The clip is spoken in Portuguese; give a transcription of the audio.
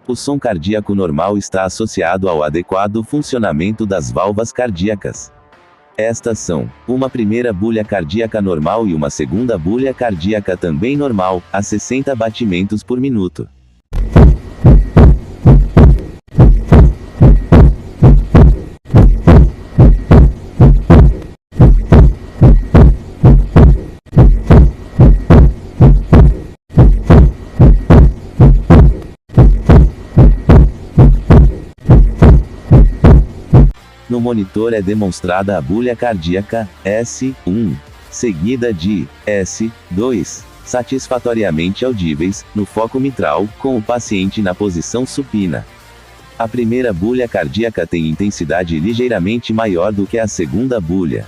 O som cardíaco normal está associado ao adequado funcionamento das válvulas cardíacas. Estas são: uma primeira bulha cardíaca normal e uma segunda bulha cardíaca também normal, a 60 batimentos por minuto. No monitor é demonstrada a bulha cardíaca, S1, seguida de S2, satisfatoriamente audíveis, no foco mitral, com o paciente na posição supina. A primeira bulha cardíaca tem intensidade ligeiramente maior do que a segunda bulha.